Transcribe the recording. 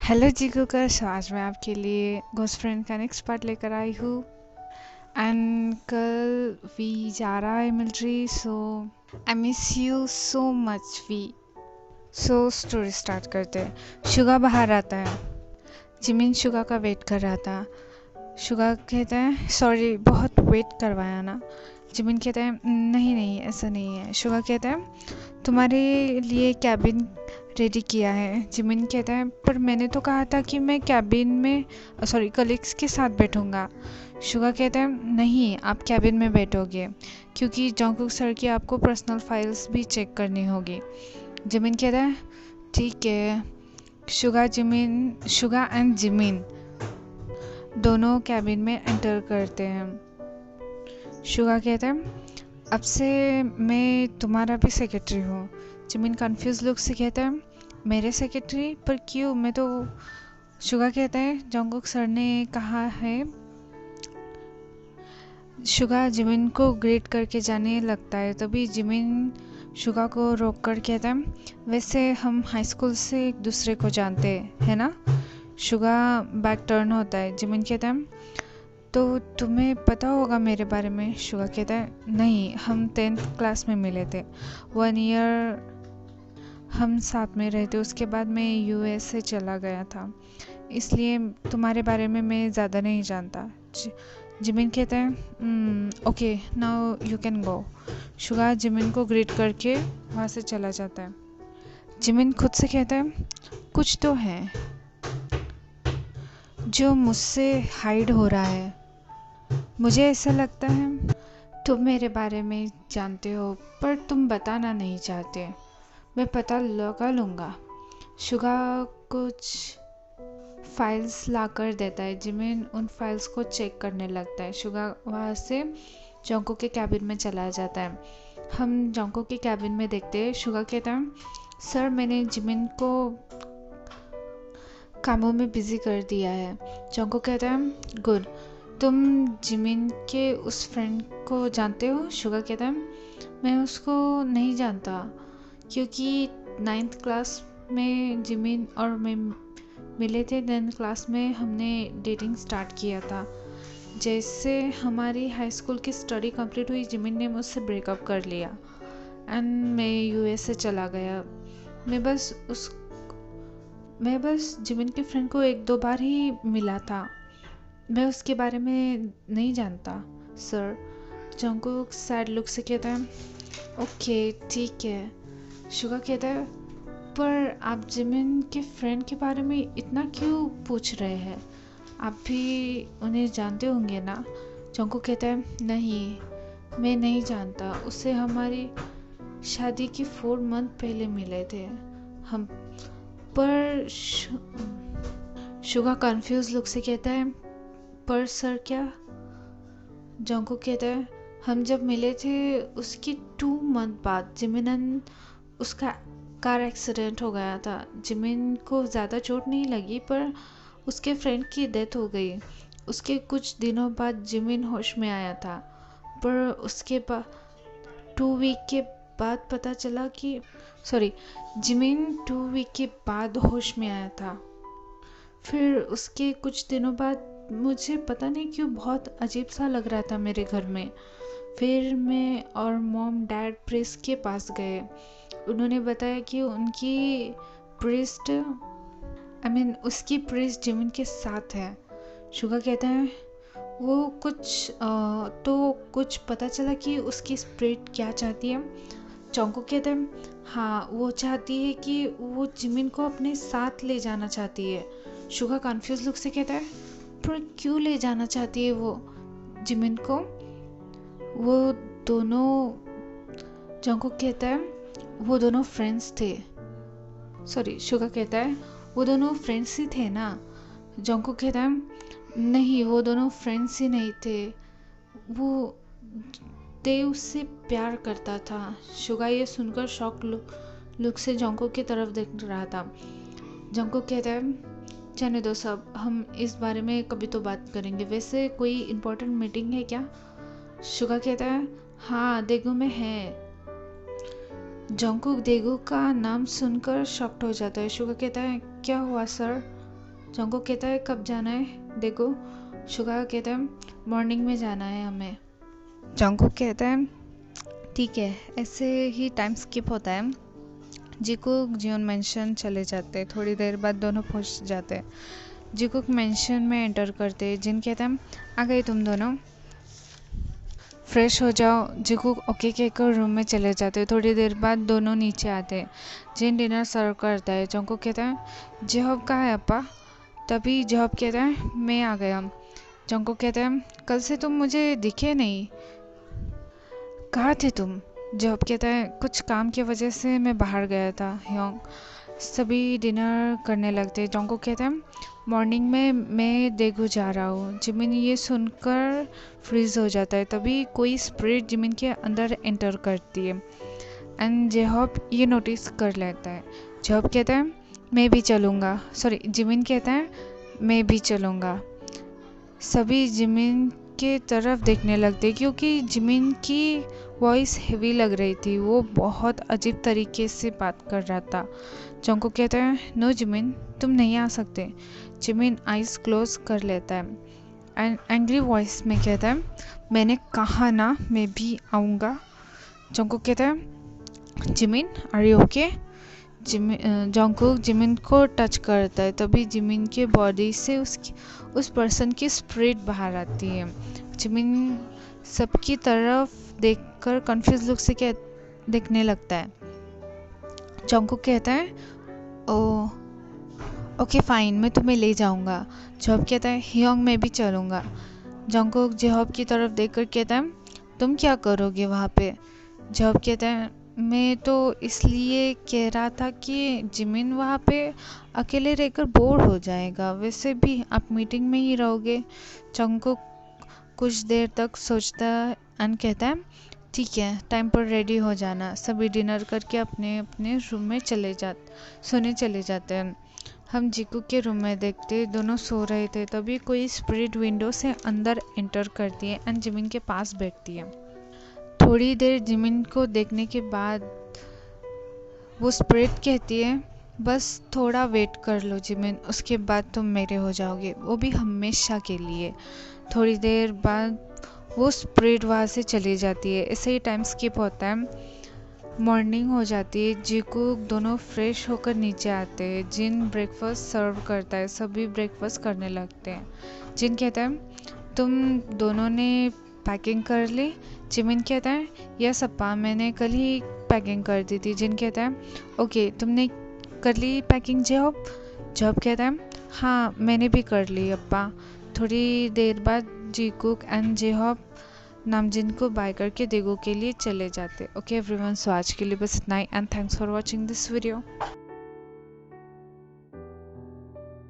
Hello जी cookers, आज मैं आपके लिए घोस्ट फ्रेंड का नेक्स्ट पार्ट लेकर आई हूँ। एंड कल वी जा रहा है military, so I miss you so much V. So story start करते हैं। शुगा बाहर आता है। जिमिन शुगा का वेट कर रहा था। शुगा कहते हैं सॉरी बहुत वेट करवाया ना। जिमिन कहते हैं नहीं नहीं ऐसा नहीं है। शुगा कहते हैं तुम्हारे लिए कैबिन रेडी किया है। जिमिन कहता है पर मैंने तो कहा था कि मैं कैबिन में कलीग्स के साथ बैठूंगा। शुगा कहता है नहीं आप कैबिन में बैठोगे क्योंकि जॉन्गकुक सर की आपको पर्सनल फाइल्स भी चेक करनी होगी। जिमिन कहता है ठीक है। शुगा एंड जिमिन दोनों कैबिन में एंटर करते हैं। शुगा कहता है अब से मैं तुम्हारा भी सेक्रेटरी हूँ। जिमिन कंफ्यूज लुक से कहता है मेरे सेक्रेटरी पर क्यों, मैं तो। शुगा कहता है जॉन्गकुक सर ने कहा है। शुगा जिमिन को ग्रेट करके जाने लगता है, तभी जिमिन शुगा को रोक कर कहता है वैसे हम हाई स्कूल से एक दूसरे को जानते हैं ना। शुगा बैक टर्न होता है। जिमिन कहता है तो तुम्हें पता होगा मेरे बारे में। शुगा कहता है नहीं हम 10th क्लास में मिले थे। 1 ईयर हम साथ में रहे थे, उसके बाद मैं यूएस से चला गया था, इसलिए तुम्हारे बारे में मैं ज़्यादा नहीं जानता। जिमिन कहता है okay now you can go. Suga Jimin को ग्रीट करके वहाँ से चला जाता है। जिमिन खुद से कहता है कुछ तो है जो मुझसे हाइड हो रहा है। मुझे ऐसा लगता है तुम मेरे बारे में जानते हो पर तुम बताना नहीं चाहते। मैं पता लगा लूँगा। शुगा कुछ फाइल्स ला कर देता है। जिमिन उन फाइल्स को चेक करने लगता है। शुगा वहाँ से जॉन्गकुक के कैबिन में चला जाता है। हम जॉन्गकुक के कैबिन में देखते हैं। शुगा कहता है सर मैंने जिमिन को कामों में बिजी कर दिया है। जॉन्गकुक कहता है गुड। तुम जिमिन के उस फ्रेंड को जानते हो। शुगा कहता है मैं उसको नहीं जानता क्योंकि 9th क्लास में जिमिन और मैं मिले थे। 10th क्लास में हमने डेटिंग स्टार्ट किया था। जैसे हमारी हाई स्कूल की स्टडी कंप्लीट हुई जिमिन ने मुझसे ब्रेकअप कर लिया एंड मैं यूएस से चला गया। मैं बस जिमिन के फ्रेंड को 1-2 बार ही मिला था। मैं उसके बारे में नहीं जानता सर। जॉन्गकुक सैड लुक से कहता है ओके ठीक है। शुगा कहता है पर आप जिमिन के फ्रेंड के बारे में इतना क्यों पूछ रहे हैं, आप भी उन्हें जानते होंगे ना। जॉन्गकुक कहता है नहीं मैं नहीं जानता, उससे हमारी शादी के 4 मंथ पहले मिले थे हम। पर शुगा कंफ्यूज लुक से कहता है पर सर क्या। जॉन्गकुक कहता है हम जब मिले थे उसके 2 मंथ बाद जिमिन उसका कार एक्सीडेंट हो गया था। जिमिन को ज़्यादा चोट नहीं लगी पर उसके फ्रेंड की डेथ हो गई। उसके कुछ दिनों बाद जिमिन होश में आया था पर उसके बाद 2 वीक के बाद पता चला कि जिमिन 2 वीक के बाद होश में आया था। फिर उसके कुछ दिनों बाद मुझे पता नहीं क्यों बहुत अजीब सा लग रहा था मेरे घर में। फिर मैं और मॉम डैड प्रेस्ट के पास गए। उन्होंने बताया कि उसकी प्रेस्ट जिमिन के साथ है। शुगा कहता है वो कुछ पता चला कि उसकी स्पिरिट क्या चाहती है। जॉन्गकुक कहता है हाँ वो चाहती है कि वो जिमिन को अपने साथ ले जाना चाहती है। शुगा कंफ्यूज लुक से कहता है पर क्यों ले जाना चाहती है वो जिमिन को। वो दोनों जॉन्गकुक कहता है वो दोनों फ्रेंड्स थे। शुगा कहता है वो दोनों फ्रेंड्स ही थे ना। जॉन्गकुक कहता है नहीं वो दोनों फ्रेंड्स ही नहीं थे, वो देव उससे प्यार करता था। शुगा ये सुनकर शॉक लुक से जॉन्गकुक की तरफ देख रहा था। जॉन्गकुक कहता है जाने दो सब, हम इस बारे में कभी तो बात करेंगे। वैसे कोई इम्पोर्टेंट मीटिंग है क्या। शुगा कहता है हाँ देगू में है। जॉन्गकुक देगू का नाम सुनकर शॉक्ड हो जाता है। शुगा कहता है क्या हुआ सर। जंगकुक कहता है कब जाना है देखो। शुगा कहता है मॉर्निंग में जाना है हमें। जंगकुक कहता है ठीक है। ऐसे ही टाइम स्किप होता है। जिकुक जियोन मेंशन चले जाते हैं। थोड़ी देर बाद दोनों पहुंच जाते हैं। जिकुक मेंशन में एंटर करते हैं। जिन कहता है आ गए तुम दोनों, फ्रेश हो जाओ। जिकुक ओके कहकर रूम में चले जाते हैं। थोड़ी देर बाद दोनों नीचे आते हैं। जिन डिनर सर्व करता है। जंगकुक कहता है जेहॉब कहाँ है अप्पा। तभी जेहॉब कहता है मैं आ गया। जंगकुक कहता है कल से तुम मुझे दिखे नहीं, कहाँ थे तुम। जेहॉब कहता है कुछ काम की वजह से मैं बाहर गया था। ह्योंग सभी डिनर करने लगते हैं। जंगकुक कहता है मॉर्निंग में मैं देगू जा रहा हूँ। जिमिन ये सुनकर फ्रीज हो जाता है। तभी कोई स्पिरिट जिमिन के अंदर एंटर करती है एंड जेहॉब ये नोटिस कर लेता है। जेहॉब कहता है मैं भी चलूँगा। जिमिन कहता है मैं भी चलूँगा। सभी जिमिन के तरफ देखने लगते क्योंकि जिमिन की वॉइस हेवी लग रही थी। वो बहुत अजीब तरीके से बात कर रहा था। जंगकुक कहता है नो जिमिन तुम नहीं आ सकते। जिमिन आइज क्लोज कर लेता है एंड एंग्री वॉइस में कहता है मैंने कहा ना मैं भी आऊँगा। जंगकुक कहता है Jimin are you okay. Jungkook Jimin को टच करता है। तभी जिमिन के बॉडी से उस पर्सन की स्पिरिट बाहर आती है। जिमिन सबकी तरफ देखकर कंफ्यूज लुक से देखने लगता है। जंगकुक कहता है ओ ओके फाइन मैं तुम्हें ले जाऊंगा। जेहॉब कहता है ह्योंग मैं भी चलूँगा। जंगकुक जेहॉब की तरफ देखकर कहता है तुम क्या करोगे वहाँ पे। जेहॉब कहता है मैं तो इसलिए कह रहा था कि जिमिन वहाँ पे अकेले रहकर बोर हो जाएगा, वैसे भी आप मीटिंग में ही रहोगे। जंगकुक कुछ देर तक सोचता है एंड कहता है ठीक है टाइम पर रेडी हो जाना। सभी डिनर करके अपने अपने रूम में सोने चले जाते हैं। हम जिकुक के रूम में देखते दोनों सो रहे थे। तभी कोई स्पिरिट विंडो से अंदर एंटर करती है एंड जिमिन के पास बैठती है। थोड़ी देर जिमिन को देखने के बाद वो स्पिरिट कहती है बस थोड़ा वेट कर लो जिमिन, उसके बाद तुम मेरे हो जाओगे, वो भी हमेशा के लिए। थोड़ी देर बाद वो स्पिरिट वहाँ से चली जाती है। ऐसे ही टाइम स्किप होता है। मॉर्निंग हो जाती है। जिकुक दोनों फ्रेश होकर नीचे आते हैं। जिन ब्रेकफास्ट सर्व करता है। सभी ब्रेकफास्ट करने लगते हैं। जिन कहता है तुम दोनों ने पैकिंग कर ली। जिमिन कहता है यस अप्पा मैंने कल ही पैकिंग कर दी थी। जिन कहता है ओके तुमने कर ली पैकिंग जेहॉब। जेहॉब कहता है हाँ मैंने भी कर ली अप्पा। थोड़ी देर बाद जिकुक एंड जेहॉब नामजिन को बाय करके देगो के लिए चले जाते। ओके एवरीवन, सो आज के लिए बस इतना ही and thanks for watching this video.